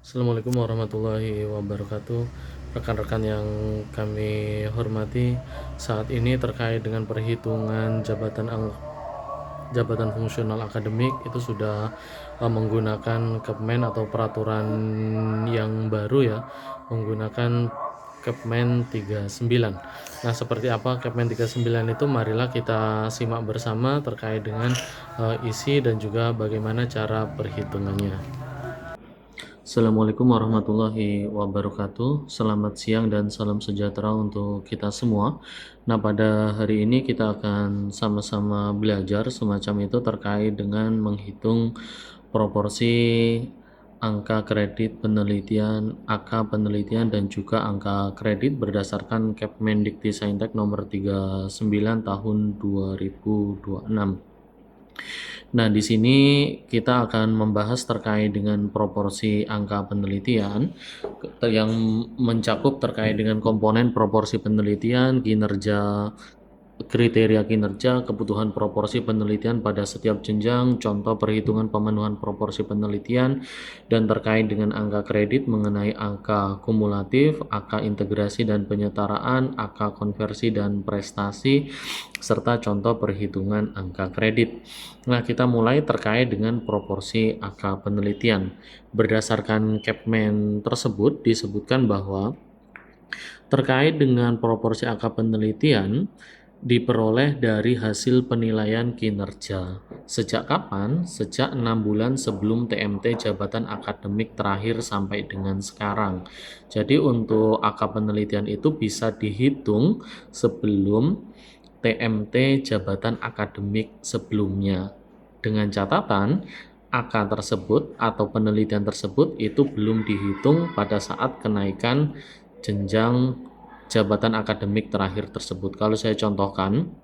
Assalamualaikum warahmatullahi wabarakatuh. Rekan-rekan yang kami hormati, saat ini terkait dengan perhitungan jabatan fungsional akademik itu sudah menggunakan Kepmen atau peraturan yang baru ya, menggunakan Kepmen 39. Nah, seperti apa Kepmen 39 itu? Marilah kita simak bersama terkait dengan isi dan juga bagaimana cara perhitungannya. Assalamualaikum warahmatullahi wabarakatuh. Selamat siang dan salam sejahtera untuk kita semua. Nah, pada hari ini kita akan sama-sama belajar semacam itu terkait dengan menghitung proporsi angka kredit penelitian, AK penelitian, dan juga angka kredit berdasarkan Kepmendikti-Saintek nomor 39 tahun 2026. Nah, di sini kita akan membahas terkait dengan proporsi angka penelitian yang mencakup terkait dengan komponen proporsi penelitian, kinerja, kriteria kinerja, kebutuhan proporsi penelitian pada setiap jenjang, contoh perhitungan pemenuhan proporsi penelitian, dan terkait dengan angka kredit mengenai angka kumulatif, angka integrasi dan penyetaraan, angka konversi dan prestasi, serta contoh perhitungan angka kredit. Nah, kita mulai terkait dengan proporsi angka penelitian. Berdasarkan Kepmen tersebut disebutkan bahwa terkait dengan proporsi angka penelitian diperoleh dari hasil penilaian kinerja. Sejak kapan? Sejak 6 bulan sebelum TMT jabatan akademik terakhir sampai dengan sekarang. Jadi untuk angka penelitian itu bisa dihitung sebelum TMT jabatan akademik sebelumnya. Dengan catatan, angka tersebut atau penelitian tersebut itu belum dihitung pada saat kenaikan jenjang jabatan akademik terakhir tersebut. Kalau saya contohkan,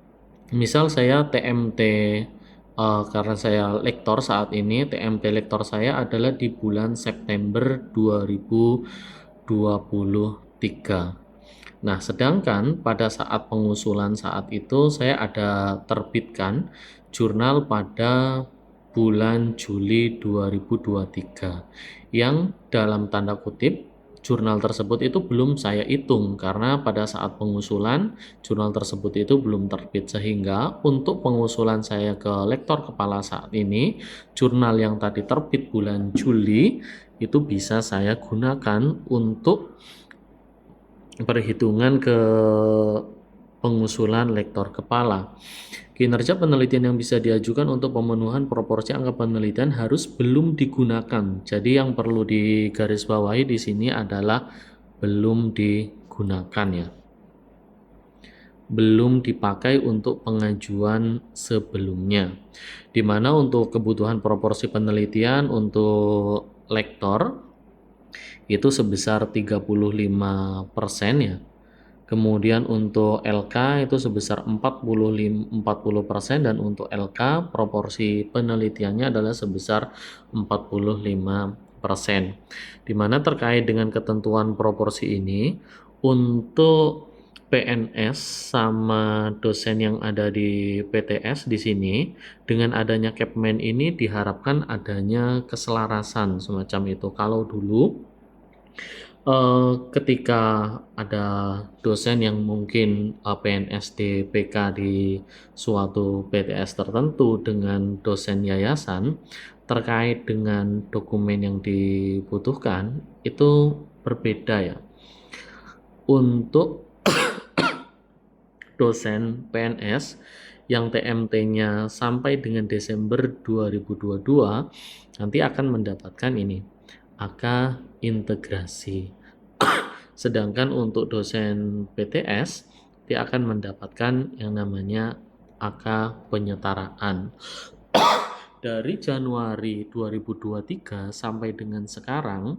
misal saya TMT karena saya lektor saat ini, TMT lektor saya adalah di bulan September 2023. Nah, sedangkan pada saat pengusulan saat itu saya ada terbitkan jurnal pada bulan Juli 2023 yang dalam tanda kutip jurnal tersebut itu belum saya hitung karena pada saat pengusulan jurnal tersebut itu belum terbit, sehingga untuk pengusulan saya ke lektor kepala saat ini jurnal yang tadi terbit bulan Juli itu bisa saya gunakan untuk perhitungan ke pengusulan lektor kepala. Kinerja penelitian yang bisa diajukan untuk pemenuhan proporsi angka penelitian harus belum digunakan. Jadi yang perlu digarisbawahi di sini adalah belum digunakan ya. Belum dipakai untuk pengajuan sebelumnya. Di mana untuk kebutuhan proporsi penelitian untuk lektor itu sebesar 35% ya. Kemudian untuk LK itu sebesar 40% dan untuk LK proporsi penelitiannya adalah sebesar 45%. Di mana terkait dengan ketentuan proporsi ini untuk PNS sama dosen yang ada di PTS di sini dengan adanya Kepmen ini diharapkan adanya keselarasan semacam itu. Kalau dulu ketika ada dosen yang mungkin PNS di PK di suatu PTS tertentu dengan dosen yayasan terkait dengan dokumen yang dibutuhkan itu berbeda ya. Untuk dosen PNS yang TMT-nya sampai dengan Desember 2022 nanti akan mendapatkan ini AK integrasi. Sedangkan untuk dosen PTS dia akan mendapatkan yang namanya AK penyetaraan. Dari Januari 2023 sampai dengan sekarang,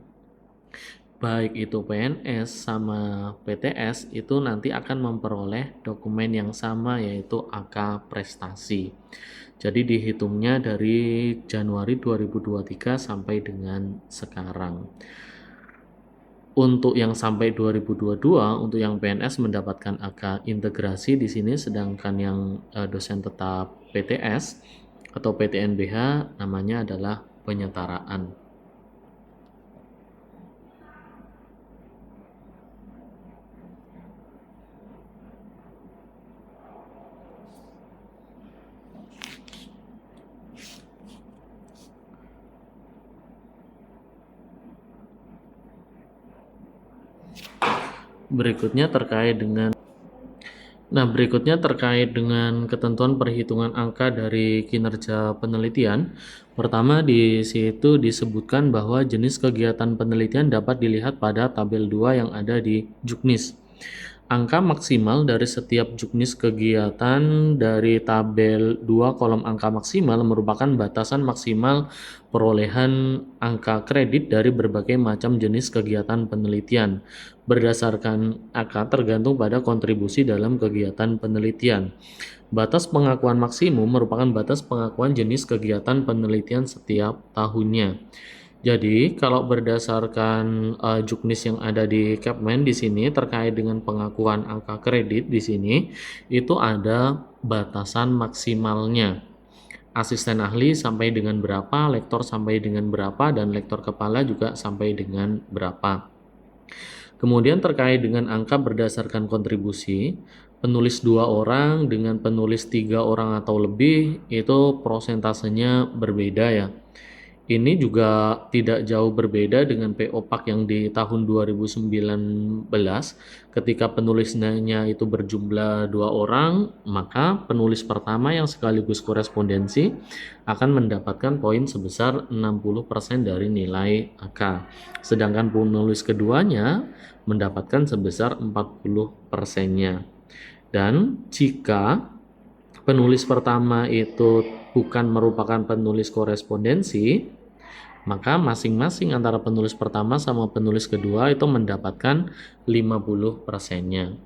baik itu PNS sama PTS itu nanti akan memperoleh dokumen yang sama, yaitu AK prestasi. Jadi dihitungnya dari Januari 2023 sampai dengan sekarang. Untuk yang sampai 2022, untuk yang PNS mendapatkan AK integrasi di sini, sedangkan yang dosen tetap PTS atau PTNBH namanya adalah penyetaraan. Berikutnya terkait dengan ketentuan perhitungan angka dari kinerja penelitian. Pertama, di situ disebutkan bahwa jenis kegiatan penelitian dapat dilihat pada tabel 2 yang ada di Juknis. Angka maksimal dari setiap juknis kegiatan dari tabel 2 kolom angka maksimal merupakan batasan maksimal perolehan angka kredit dari berbagai macam jenis kegiatan penelitian. Berdasarkan angka tergantung pada kontribusi dalam kegiatan penelitian. Batas pengakuan maksimum merupakan batas pengakuan jenis kegiatan penelitian setiap tahunnya. Jadi, kalau berdasarkan juknis yang ada di Capman di sini terkait dengan pengakuan angka kredit di sini itu ada batasan maksimalnya. Asisten ahli sampai dengan berapa, lektor sampai dengan berapa, dan lektor kepala juga sampai dengan berapa. Kemudian terkait dengan angka berdasarkan kontribusi, penulis 2 orang dengan penulis 3 orang atau lebih itu prosentasenya berbeda ya. Ini juga tidak jauh berbeda dengan PO PAK yang di tahun 2019 ketika penulisnya itu berjumlah 2 orang, maka penulis pertama yang sekaligus korespondensi akan mendapatkan poin sebesar 60% dari nilai AK. Sedangkan penulis keduanya mendapatkan sebesar 40%-nya. Dan jika penulis pertama itu bukan merupakan penulis korespondensi, maka masing-masing antara penulis pertama sama penulis kedua itu mendapatkan 50%-nya.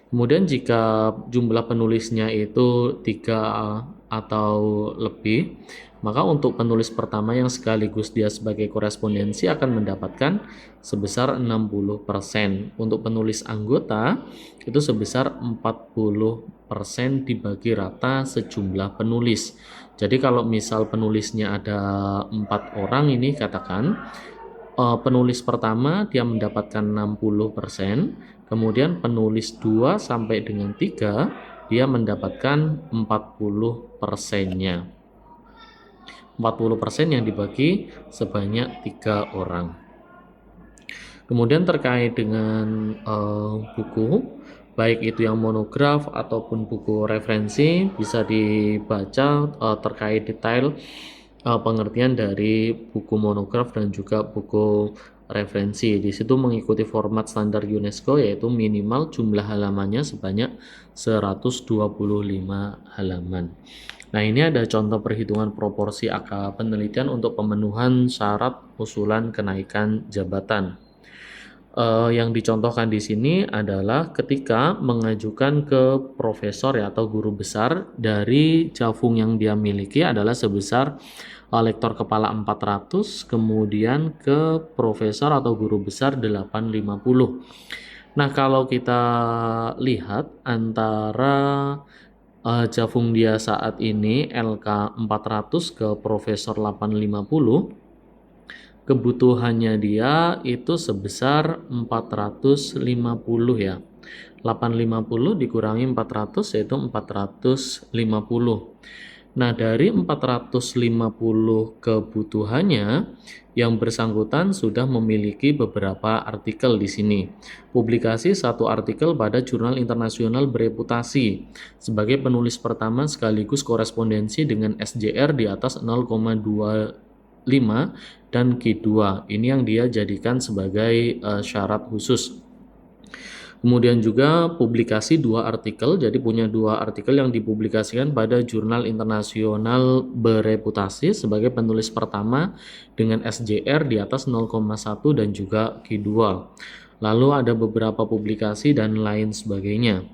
Kemudian jika jumlah penulisnya itu 3 atau lebih, maka untuk penulis pertama yang sekaligus dia sebagai korespondensi akan mendapatkan sebesar 60%. Untuk penulis anggota itu sebesar 40% dibagi rata sejumlah penulis. Jadi kalau misal penulisnya ada 4 orang ini katakan penulis pertama dia mendapatkan 60%, kemudian penulis 2 sampai dengan 3 dia mendapatkan 40%-nya. 40% yang dibagi sebanyak 3 orang. Kemudian terkait dengan buku, baik itu yang monograf ataupun buku referensi, bisa dibaca terkait detail pengertian dari buku monograf dan juga buku referensi. Di situ mengikuti format standar UNESCO, yaitu minimal jumlah halamannya sebanyak 125 halaman. Nah, ini ada contoh perhitungan proporsi AK penelitian untuk pemenuhan syarat usulan kenaikan jabatan. Yang dicontohkan di sini adalah ketika mengajukan ke profesor ya, atau guru besar dari javung yang dia miliki adalah sebesar lektor kepala 400, kemudian ke profesor atau guru besar 850. Nah, kalau kita lihat antara javung dia saat ini LK 400 ke profesor 850, kebutuhannya dia itu sebesar 450 ya. 850 dikurangi 400 yaitu 450. Nah, dari 450 kebutuhannya, yang bersangkutan sudah memiliki beberapa artikel di sini. Publikasi satu artikel pada jurnal internasional bereputasi sebagai penulis pertama sekaligus korespondensi dengan SJR di atas 0,25 dan Q2. Ini yang dia jadikan sebagai syarat khusus. Kemudian juga publikasi 2 artikel, jadi punya 2 artikel yang dipublikasikan pada jurnal internasional bereputasi sebagai penulis pertama dengan SJR di atas 0,1 dan juga Q2. Lalu ada beberapa publikasi dan lain sebagainya.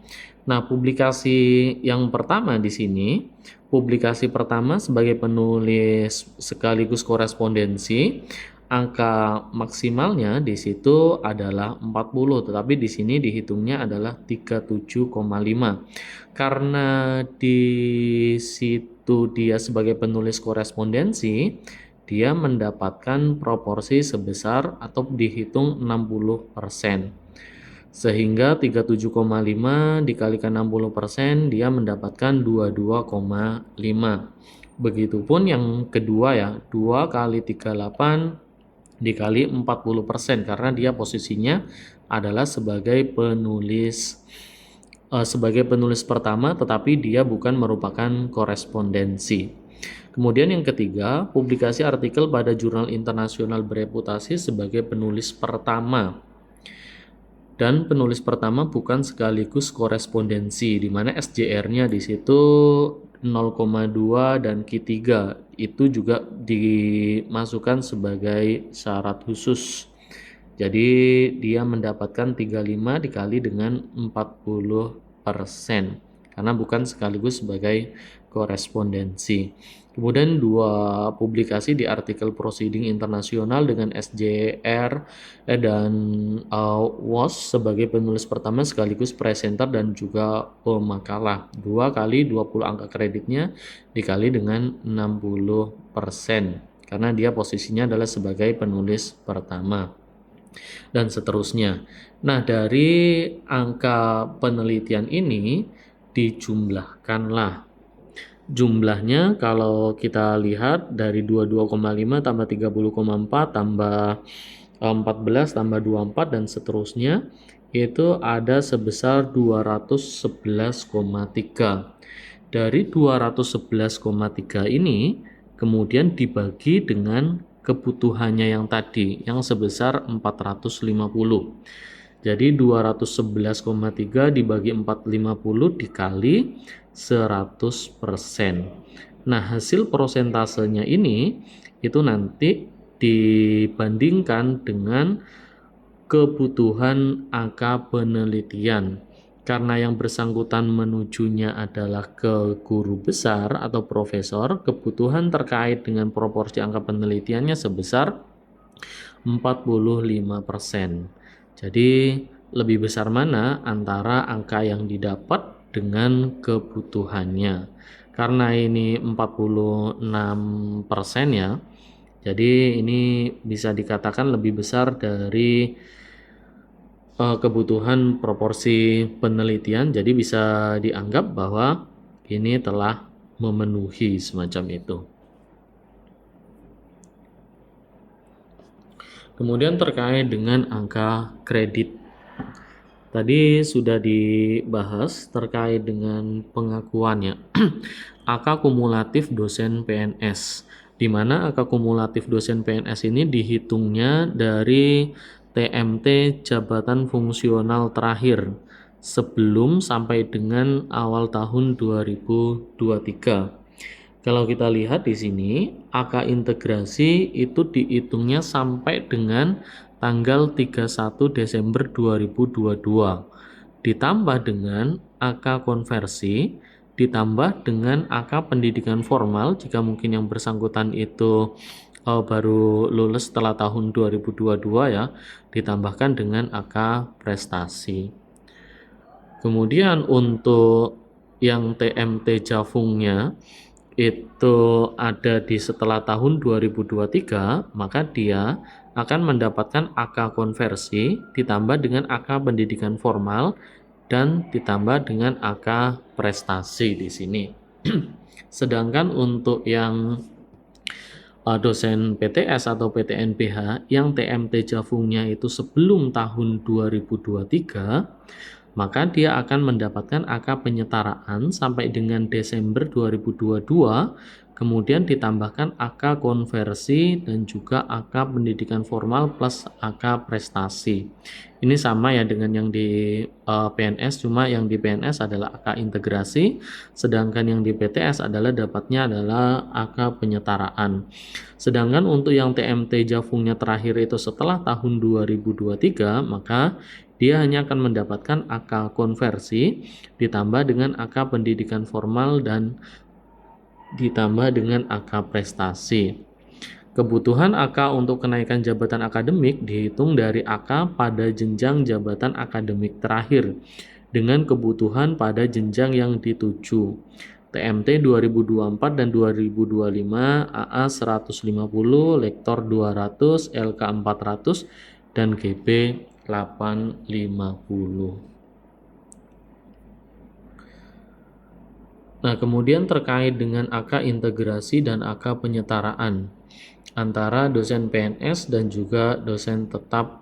Nah, publikasi yang pertama di sini, publikasi pertama sebagai penulis sekaligus korespondensi, angka maksimalnya di situ adalah 40, tetapi di sini dihitungnya adalah 37,5. Karena di situ dia sebagai penulis korespondensi, dia mendapatkan proporsi sebesar atau dihitung 60%. Sehingga 37,5 dikalikan 60% dia mendapatkan 22,5. Begitupun yang kedua ya, 2 kali 38 dikali 40% karena dia posisinya adalah sebagai penulis pertama, tetapi dia bukan merupakan korespondensi. Kemudian yang ketiga, publikasi artikel pada jurnal internasional bereputasi sebagai penulis pertama. Dan penulis pertama bukan sekaligus korespondensi, di mana SJR-nya di situ 0,2 dan Q3 itu juga dimasukkan sebagai syarat khusus. Jadi dia mendapatkan 35 dikali dengan 40% karena bukan sekaligus sebagai korespondensi. Kemudian 2 publikasi di artikel Proceeding Internasional dengan SJR dan WOS sebagai penulis pertama sekaligus presenter dan juga pemakalah. 2 kali 20 angka kreditnya dikali dengan 60% karena dia posisinya adalah sebagai penulis pertama. Dan seterusnya. Nah, dari angka penelitian ini dijumlahkanlah. Jumlahnya kalau kita lihat dari 22,5 tambah 30,4 tambah 14 tambah 24 dan seterusnya itu ada sebesar 211,3. Dari 211,3 ini kemudian dibagi dengan kebutuhannya yang tadi yang sebesar 450. Jadi 211,3 dibagi 450 dikali 100%. Nah, hasil prosentasenya ini itu nanti dibandingkan dengan kebutuhan angka penelitian. Karena yang bersangkutan menujunya adalah ke guru besar atau profesor, kebutuhan terkait dengan proporsi angka penelitiannya sebesar 45%. Jadi lebih besar mana antara angka yang didapat dengan kebutuhannya. Karena ini 46% ya. Jadi ini bisa dikatakan lebih besar dari kebutuhan proporsi penelitian. Jadi bisa dianggap bahwa ini telah memenuhi semacam itu. Kemudian terkait dengan angka kredit. Tadi sudah dibahas terkait dengan pengakuannya. Angka kumulatif dosen PNS, di mana angka kumulatif dosen PNS ini dihitungnya dari TMT jabatan fungsional terakhir sebelum sampai dengan awal tahun 2023. Kalau kita lihat di sini, angka integrasi itu dihitungnya sampai dengan tanggal 31 Desember 2022. Ditambah dengan angka konversi, ditambah dengan angka pendidikan formal jika mungkin yang bersangkutan itu baru lulus setelah tahun 2022 ya, ditambahkan dengan angka prestasi. Kemudian untuk yang TMT Javungnya itu ada di setelah tahun 2023, maka dia akan mendapatkan angka konversi ditambah dengan angka pendidikan formal dan ditambah dengan angka prestasi di sini. Sedangkan untuk yang dosen PTS atau PTNBH yang TMT Javungnya itu sebelum tahun 2023, maka dia akan mendapatkan angka penyetaraan sampai dengan Desember 2022, kemudian ditambahkan angka konversi dan juga angka pendidikan formal plus angka prestasi. Ini sama ya dengan yang di PNS, cuma yang di PNS adalah angka integrasi, sedangkan yang di PTS adalah dapatnya adalah angka penyetaraan. Sedangkan untuk yang TMT Javungnya terakhir itu setelah tahun 2023, maka dia hanya akan mendapatkan angka konversi ditambah dengan angka pendidikan formal dan ditambah dengan angka prestasi. Kebutuhan angka untuk kenaikan jabatan akademik dihitung dari angka pada jenjang jabatan akademik terakhir dengan kebutuhan pada jenjang yang dituju. TMT 2024 dan 2025, AA 150, Lektor 200, LK 400, dan GB 850. Nah, kemudian terkait dengan angka integrasi dan angka penyetaraan. antara dosen PNS dan juga dosen tetap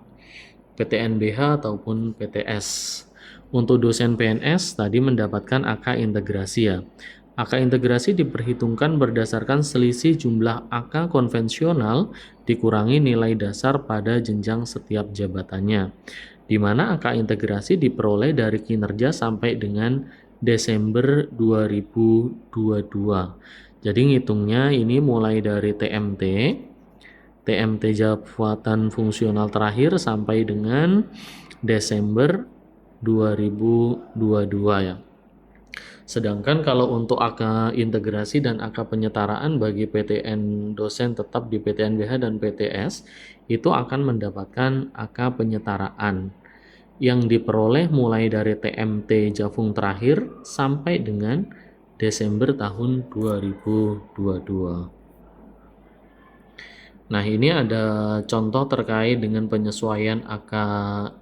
PTNBH ataupun PTS. Untuk dosen PNS tadi mendapatkan AK integrasi ya. AK integrasi diperhitungkan berdasarkan selisih jumlah AK konvensional dikurangi nilai dasar pada jenjang setiap jabatannya, di mana AK integrasi diperoleh dari kinerja sampai dengan Desember 2022. Jadi ngitungnya ini mulai dari TMT jabatan fungsional terakhir sampai dengan Desember 2022 ya. Sedangkan kalau untuk AK integrasi dan AK penyetaraan bagi PTN dosen tetap di PTNBH dan PTS itu akan mendapatkan AK penyetaraan yang diperoleh mulai dari TMT Jafung terakhir sampai dengan Desember tahun 2022. Nah, ini ada contoh terkait dengan penyesuaian AK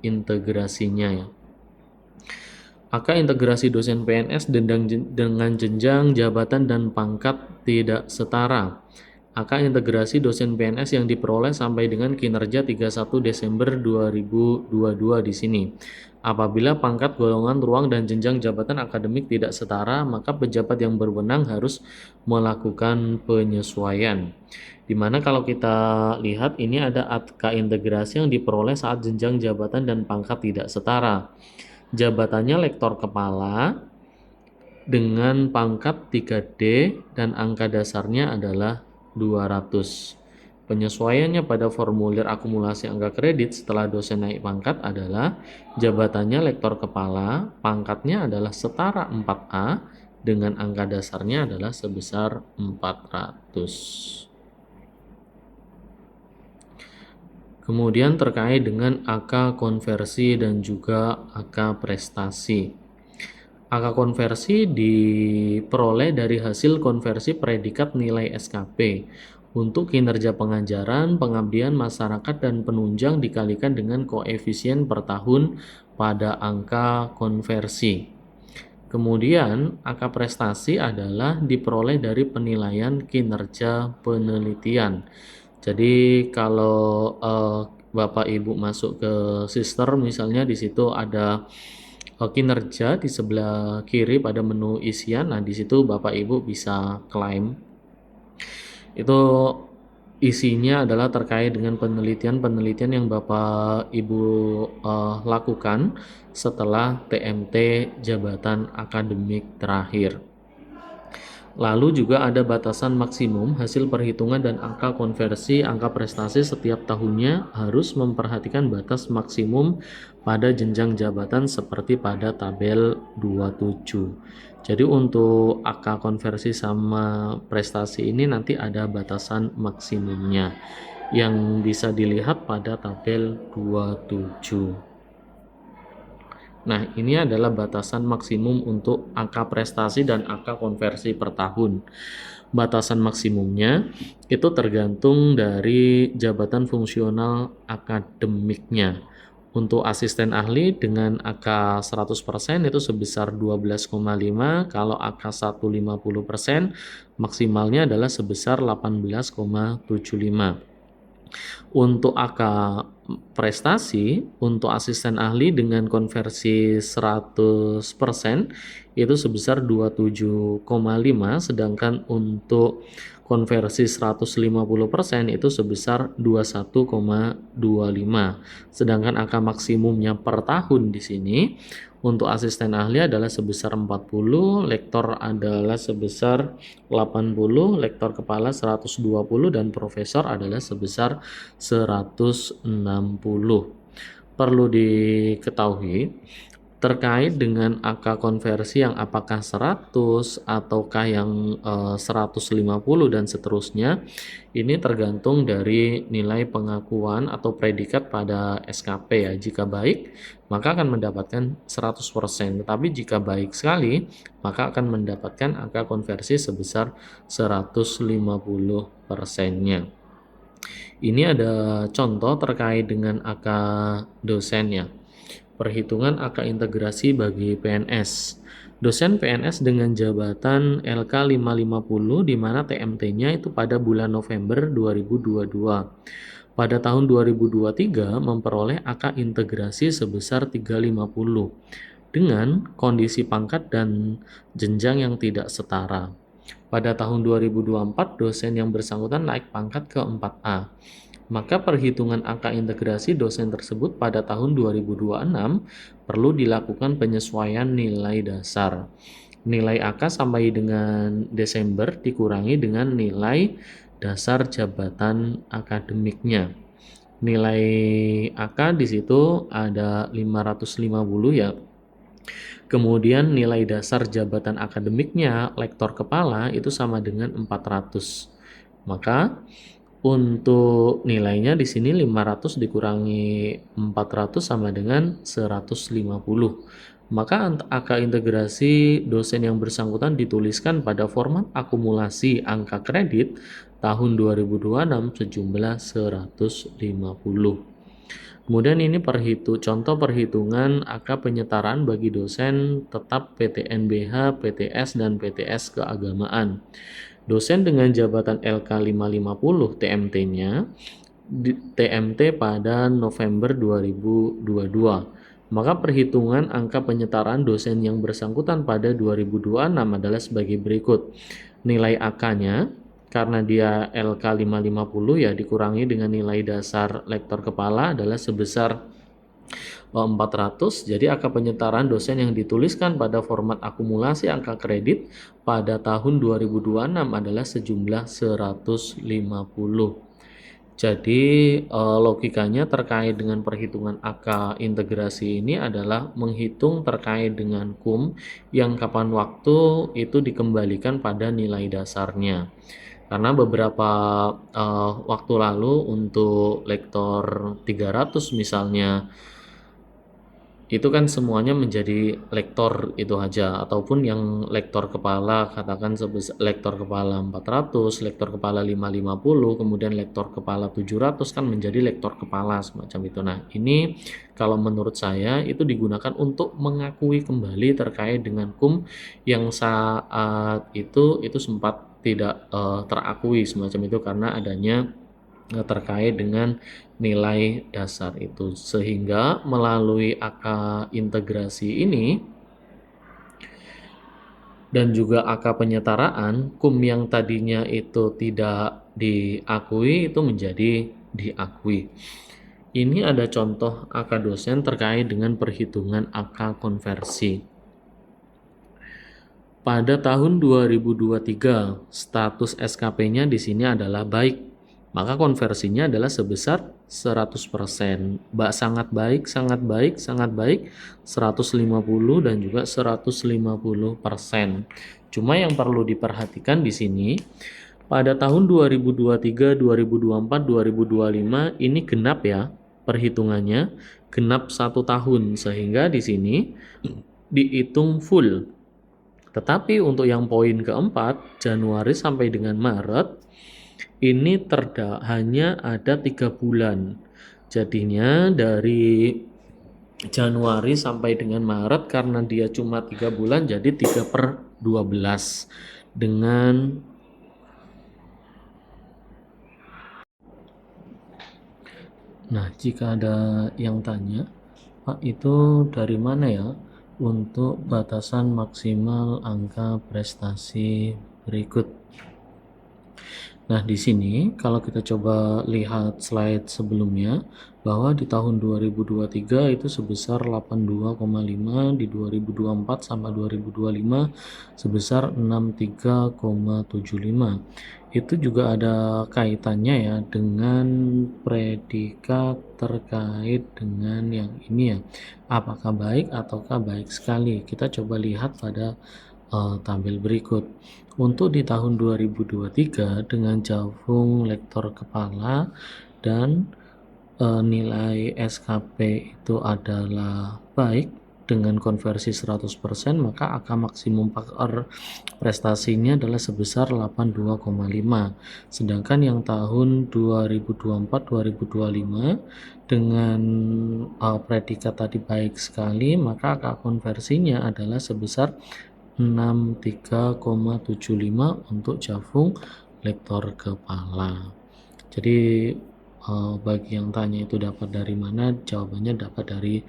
integrasinya ya. AK integrasi dosen PNS dengan jenjang jabatan dan pangkat tidak setara. AK integrasi dosen PNS yang diperoleh sampai dengan kinerja 31 Desember 2022 di sini. Apabila pangkat, golongan, ruang, dan jenjang jabatan akademik tidak setara, maka pejabat yang berwenang harus melakukan penyesuaian. Dimana kalau kita lihat ini ada AK integrasi yang diperoleh saat jenjang jabatan dan pangkat tidak setara. Jabatannya lektor kepala dengan pangkat 3D dan angka dasarnya adalah 200. Penyesuaiannya pada formulir akumulasi angka kredit setelah dosen naik pangkat adalah jabatannya lektor kepala, pangkatnya adalah setara 4A dengan angka dasarnya adalah sebesar 400. Kemudian terkait dengan AK konversi dan juga AK prestasi. AK konversi diperoleh dari hasil konversi predikat nilai SKP untuk kinerja pengajaran, pengabdian masyarakat, dan penunjang dikalikan dengan koefisien per tahun pada angka konversi. Kemudian AK prestasi adalah diperoleh dari penilaian kinerja penelitian. Jadi kalau Bapak Ibu masuk ke sister misalnya di situ ada kinerja di sebelah kiri pada menu isian. Nah, di situ Bapak Ibu bisa klaim. Itu isinya adalah terkait dengan penelitian-penelitian yang Bapak Ibu lakukan setelah TMT jabatan akademik terakhir. Lalu juga ada batasan maksimum hasil perhitungan dan angka konversi angka prestasi setiap tahunnya harus memperhatikan batas maksimum pada jenjang jabatan seperti pada tabel 27. Jadi untuk angka konversi sama prestasi ini nanti ada batasan maksimumnya yang bisa dilihat pada tabel 27. Nah, ini adalah batasan maksimum untuk angka prestasi dan angka konversi per tahun. Batasan maksimumnya itu tergantung dari jabatan fungsional akademiknya. Untuk asisten ahli dengan AK 100% itu sebesar 12,5, kalau AK 150% maksimalnya adalah sebesar 18,75. Untuk AK prestasi untuk asisten ahli dengan konversi 100% itu sebesar 27,5, sedangkan untuk konversi 150% itu sebesar 21,25. Sedangkan angka maksimumnya per tahun di sini untuk asisten ahli adalah sebesar 40, lektor adalah sebesar 80, lektor kepala 120, dan profesor adalah sebesar 160. Perlu diketahui terkait dengan angka konversi yang apakah 100 ataukah yang 150 dan seterusnya, ini tergantung dari nilai pengakuan atau predikat pada SKP ya. Jika baik maka akan mendapatkan 100%, tetapi jika baik sekali maka akan mendapatkan angka konversi sebesar 150%-nya. Ini ada contoh terkait dengan angka dosennya. Perhitungan angka integrasi bagi PNS. Dosen PNS dengan jabatan LK 550 di mana TMT-nya itu pada bulan November 2022. Pada tahun 2023 memperoleh AK integrasi sebesar 350 dengan kondisi pangkat dan jenjang yang tidak setara. Pada tahun 2024 dosen yang bersangkutan naik pangkat ke 4A. Maka perhitungan angka integrasi dosen tersebut pada tahun 2026 perlu dilakukan penyesuaian nilai dasar. Nilai AK sampai dengan Desember dikurangi dengan nilai dasar jabatan akademiknya. Nilai AK di situ ada 550 ya. Kemudian nilai dasar jabatan akademiknya lektor kepala itu sama dengan 400. Maka untuk nilainya di sini 500 dikurangi 400 sama dengan 150. Maka angka integrasi dosen yang bersangkutan dituliskan pada format akumulasi angka kredit tahun 2026 sejumlah 150. Kemudian ini contoh perhitungan angka penyetaraan bagi dosen tetap PTNBH, PTS, dan PTS keagamaan. Dosen dengan jabatan LK 550 TMT-nya TMT pada November 2022. Maka perhitungan angka penyetaraan dosen yang bersangkutan pada 2026 adalah sebagai berikut. Nilai AK-nya karena dia LK 550 ya dikurangi dengan nilai dasar lektor kepala adalah sebesar 400. Jadi angka penyetaraan dosen yang dituliskan pada format akumulasi angka kredit pada tahun 2026 adalah sejumlah 150. Jadi logikanya terkait dengan perhitungan AK integrasi ini adalah menghitung terkait dengan KUM yang kapan waktu itu dikembalikan pada nilai dasarnya. Karena beberapa waktu lalu untuk lektor 300 misalnya itu kan semuanya menjadi lektor itu aja, ataupun yang lektor kepala katakan sebesar lektor kepala 400, lektor kepala 550, kemudian lektor kepala 700 kan menjadi lektor kepala semacam itu. Nah ini kalau menurut saya itu digunakan untuk mengakui kembali terkait dengan KUM yang saat itu sempat tidak terakui semacam itu karena adanya terkait dengan nilai dasar itu, sehingga melalui AK integrasi ini dan juga AK penyetaraan KUM yang tadinya itu tidak diakui itu menjadi diakui. Ini ada contoh AK dosen terkait dengan perhitungan AK konversi. Pada tahun 2023 status SKP-nya di sini adalah baik. Maka konversinya adalah sebesar 100%. Sangat baik, sangat baik, sangat baik, 150 dan juga 150%. Cuma yang perlu diperhatikan di sini, pada tahun 2023, 2024, 2025 ini genap ya perhitungannya, genap 1 tahun sehingga di sini dihitung full. Tetapi untuk yang poin keempat, Januari sampai dengan Maret ini hanya ada 3 bulan. Jadinya dari Januari sampai dengan Maret karena dia cuma 3 bulan jadi 3/12 dengan Nah, jika ada yang tanya, Pak itu dari mana ya untuk batasan maksimal angka prestasi berikut? Nah, di sini kalau kita coba lihat slide sebelumnya bahwa di tahun 2023 itu sebesar 82,5, di 2024 sama 2025 sebesar 63,75. Itu juga ada kaitannya ya dengan predikat terkait dengan yang ini ya. Apakah baik ataukah baik sekali? Kita coba lihat pada tabel berikut. Untuk di tahun 2023 dengan jafung lektor kepala dan nilai SKP itu adalah baik dengan konversi 100%, maka angka maksimum prestasinya adalah sebesar 82,5. Sedangkan yang tahun 2024-2025 dengan predikat tadi baik sekali, maka angka konversinya adalah sebesar 63,75 untuk Jafung lektor kepala. Jadi bagi yang tanya itu dapat dari mana, jawabannya dapat dari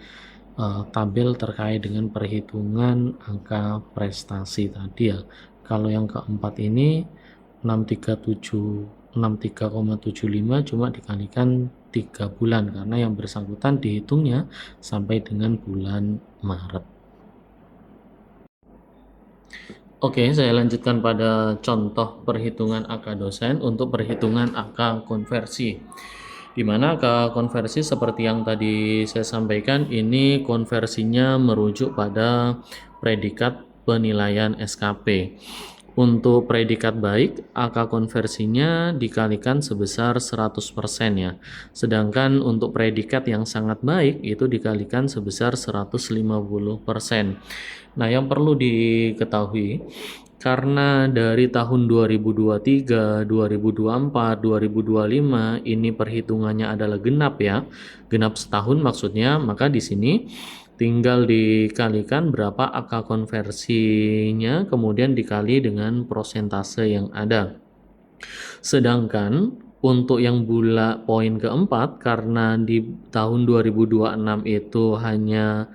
tabel terkait dengan perhitungan angka prestasi tadi ya. Kalau yang keempat ini 63,75 cuma dikalikan 3 bulan karena yang bersangkutan dihitungnya sampai dengan bulan Maret. Oke, saya lanjutkan pada contoh perhitungan angka dosen untuk perhitungan angka konversi. Di mana angka konversi seperti yang tadi saya sampaikan, ini konversinya merujuk pada predikat penilaian SKP. Untuk predikat baik, angka konversinya dikalikan sebesar 100% ya. Sedangkan untuk predikat yang sangat baik itu dikalikan sebesar 150%. Nah, yang perlu diketahui karena dari tahun 2023, 2024, 2025 ini perhitungannya adalah genap ya. Genap setahun maksudnya, maka di sini tinggal dikalikan berapa angka konversinya, kemudian dikali dengan prosentase yang ada. Sedangkan untuk yang bulat poin keempat, karena di tahun 2026 itu hanya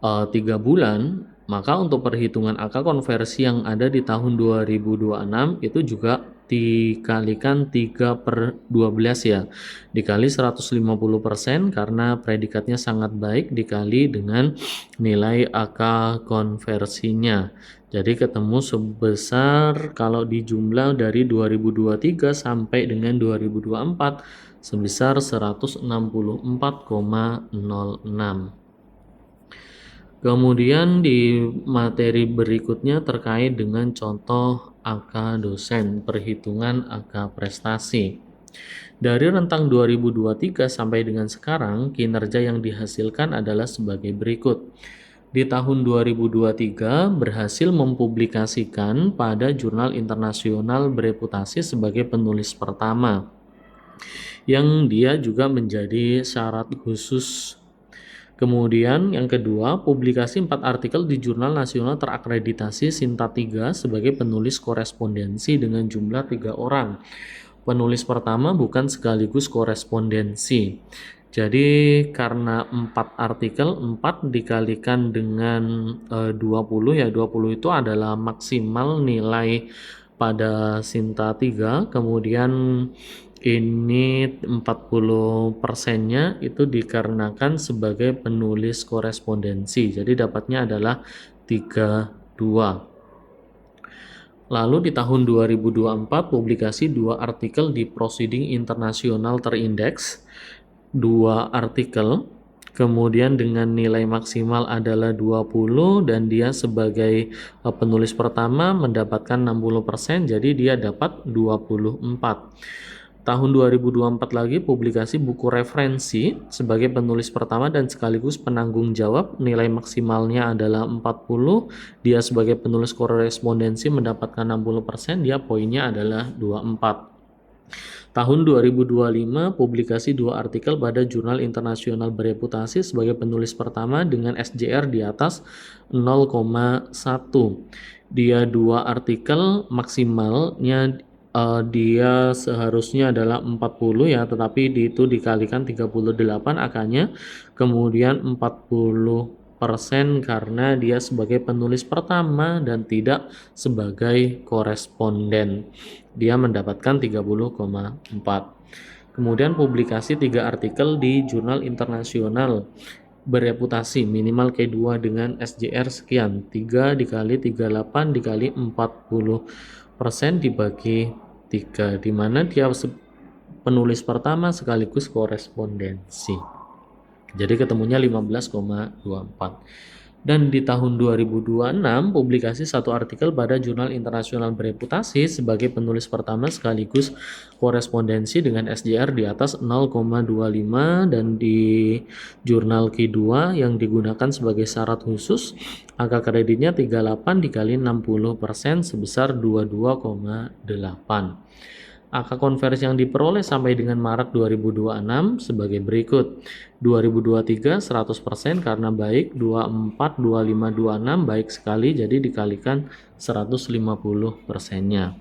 3 bulan, maka untuk perhitungan angka konversi yang ada di tahun 2026 itu juga dikalikan 3/12 ya, dikali 150% karena predikatnya sangat baik, dikali dengan nilai angka konversinya. Jadi ketemu sebesar kalau dijumlah dari 2023 sampai dengan 2024 sebesar 164,06. Kemudian di materi berikutnya terkait dengan contoh angka dosen, perhitungan angka prestasi. Dari rentang 2023 sampai dengan sekarang, kinerja yang dihasilkan adalah sebagai berikut. Di tahun 2023 berhasil mempublikasikan pada jurnal internasional bereputasi sebagai penulis pertama, yang dia juga menjadi syarat khusus. Kemudian yang kedua, publikasi 4 artikel di jurnal nasional terakreditasi Sinta 3 sebagai penulis korespondensi dengan jumlah 3 orang. Penulis pertama bukan sekaligus korespondensi. Jadi karena 4 artikel, 4 dikalikan dengan 20 ya, 20 itu adalah maksimal nilai pada Sinta 3, kemudian ini 40%-nya itu dikarenakan sebagai penulis korespondensi, jadi dapatnya adalah 32. Lalu di tahun 2024 publikasi 2 artikel di Proceeding Internasional terindeks, 2 artikel, kemudian dengan nilai maksimal adalah 20 dan dia sebagai penulis pertama mendapatkan 60%, jadi dia dapat 24. Tahun 2024 lagi publikasi buku referensi sebagai penulis pertama dan sekaligus penanggung jawab, nilai maksimalnya adalah 40, dia sebagai penulis korespondensi mendapatkan 60%, dia poinnya adalah 24. Tahun 2025 publikasi 2 artikel pada jurnal internasional bereputasi sebagai penulis pertama dengan SJR di atas 0,1. Dia 2 artikel maksimalnya dia seharusnya adalah 40 ya, tetapi itu dikalikan 38 angkanya, kemudian 40% karena dia sebagai penulis pertama dan tidak sebagai koresponden. Dia mendapatkan 30,4. Kemudian publikasi 3 artikel di jurnal internasional bereputasi minimal K2 dengan SJR sekian, 3 dikali 38 dikali 40% dibagi 3, di mana dia penulis pertama sekaligus korespondensi. Jadi ketemunya 15,24. Dan di tahun 2026 publikasi 1 artikel pada jurnal internasional bereputasi sebagai penulis pertama sekaligus korespondensi dengan SJR di atas 0,25 dan di jurnal Q2 yang digunakan sebagai syarat khusus angka kreditnya 38 dikali 60% sebesar 22,8. Angka konversi yang diperoleh sampai dengan Maret 2026 sebagai berikut. 2023 100% karena baik, 24, 25, 26 baik sekali, jadi dikalikan 150%-nya.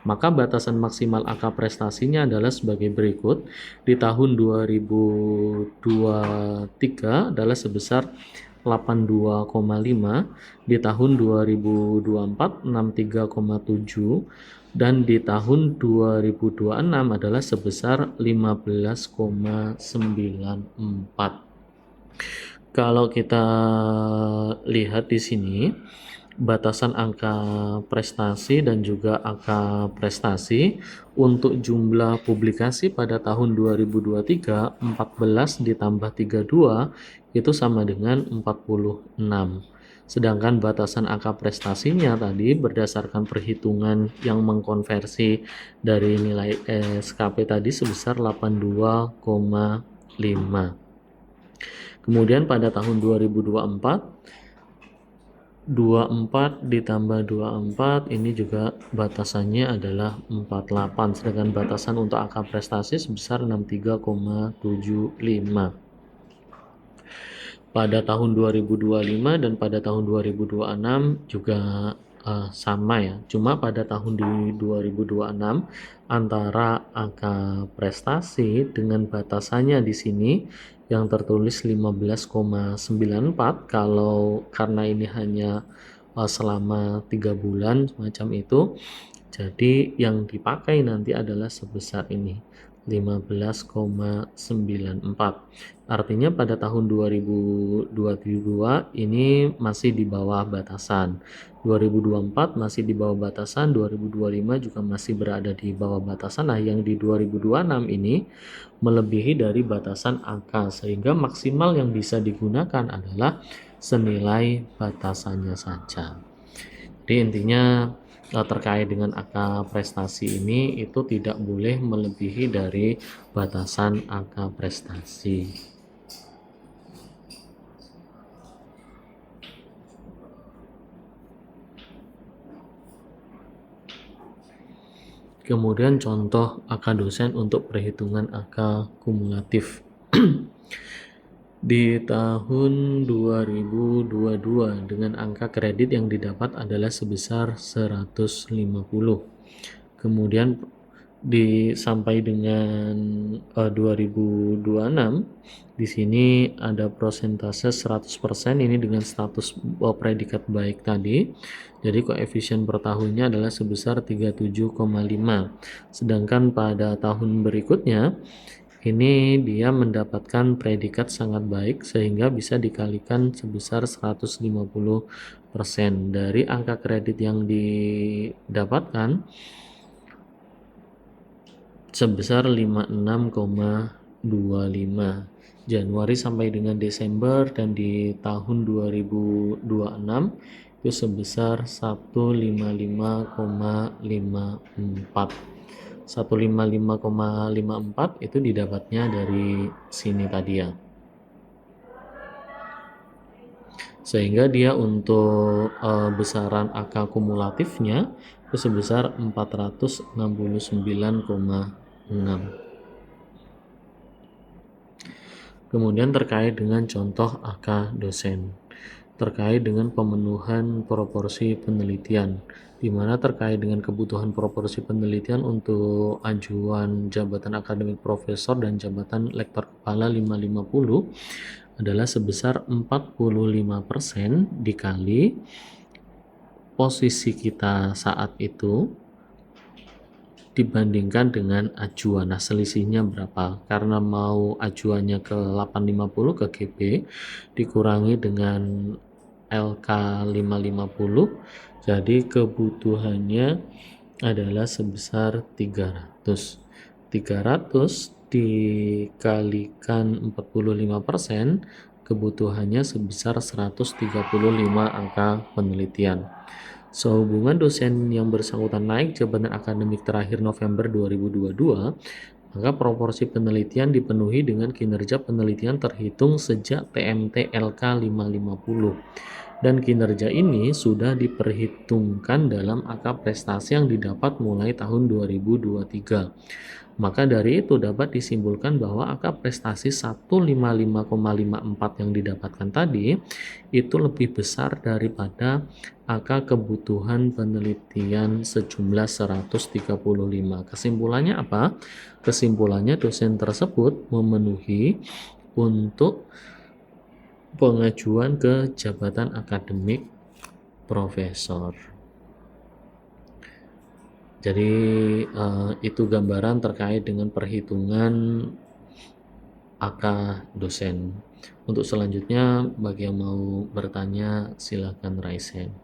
Maka batasan maksimal angka prestasinya adalah sebagai berikut. Di tahun 2023 adalah sebesar 82,5, di tahun 2024 63,7, dan di tahun 2026 adalah sebesar 15,94. Kalau kita lihat di sini, batasan angka prestasi dan juga angka prestasi untuk jumlah publikasi pada tahun 2023 14 ditambah 32 itu sama dengan 46. Sedangkan batasan angka prestasinya tadi berdasarkan perhitungan yang mengkonversi dari nilai SKP tadi sebesar 82,5. Kemudian pada tahun 2024 24 ditambah 24 ini juga batasannya adalah 48, sedangkan batasan untuk angka prestasi sebesar 63,75. Pada tahun 2025 dan pada tahun 2026 juga sama ya, cuma pada tahun 2026 antara angka prestasi dengan batasannya di sini yang tertulis 15,94 karena ini hanya selama 3 bulan semacam itu, jadi yang dipakai nanti adalah sebesar ini 15,94. Artinya pada tahun 2022 ini masih di bawah batasan, 2024 masih di bawah batasan, 2025 juga masih berada di bawah batasan. Nah, yang di 2026 ini melebihi dari batasan angka, sehingga maksimal yang bisa digunakan adalah senilai batasannya saja. Jadi intinya terkait dengan angka prestasi ini itu tidak boleh melebihi dari batasan angka prestasi. Kemudian contoh angka dosen untuk perhitungan angka kumulatif. Di tahun 2022 dengan angka kredit yang didapat adalah sebesar 150. Kemudian sampai dengan 2026 di sini ada persentase 100% ini dengan status predikat baik tadi. Jadi koefisien per tahunnya adalah sebesar 37,5. Sedangkan pada tahun berikutnya ini dia mendapatkan predikat sangat baik sehingga bisa dikalikan sebesar 150%. Dari angka kredit yang didapatkan sebesar 56,25 Januari sampai dengan Desember, dan di tahun 2026 itu sebesar 155,54. 155,54 itu didapatnya dari sini tadi ya. Sehingga dia untuk besaran angka kumulatifnya itu sebesar 469,6. Kemudian terkait dengan contoh angka dosen, terkait dengan pemenuhan proporsi penelitian, di mana terkait dengan kebutuhan proporsi penelitian untuk ajuan jabatan akademik profesor dan jabatan lektor kepala 550 adalah sebesar 45% dikali posisi kita saat itu dibandingkan dengan ajuan. Nah, selisihnya berapa? Karena mau ajuannya ke 850 ke GP dikurangi dengan LK 550, jadi kebutuhannya adalah sebesar 300 dikalikan 45%, kebutuhannya sebesar 135 angka penelitian. Sehubungan dosen yang bersangkutan naik jabatan akademik terakhir November 2022, maka proporsi penelitian dipenuhi dengan kinerja penelitian terhitung sejak TMT LK 550. dan kinerja ini sudah diperhitungkan dalam angka prestasi yang didapat mulai tahun 2023. Maka dari itu dapat disimpulkan bahwa angka prestasi 155,54 yang didapatkan tadi itu lebih besar daripada angka kebutuhan penelitian sejumlah 135. Kesimpulannya apa? Kesimpulannya dosen tersebut memenuhi untuk pengajuan ke jabatan akademik profesor. Jadi itu gambaran terkait dengan perhitungan angka dosen. Untuk selanjutnya bagi yang mau bertanya silakan raise hand.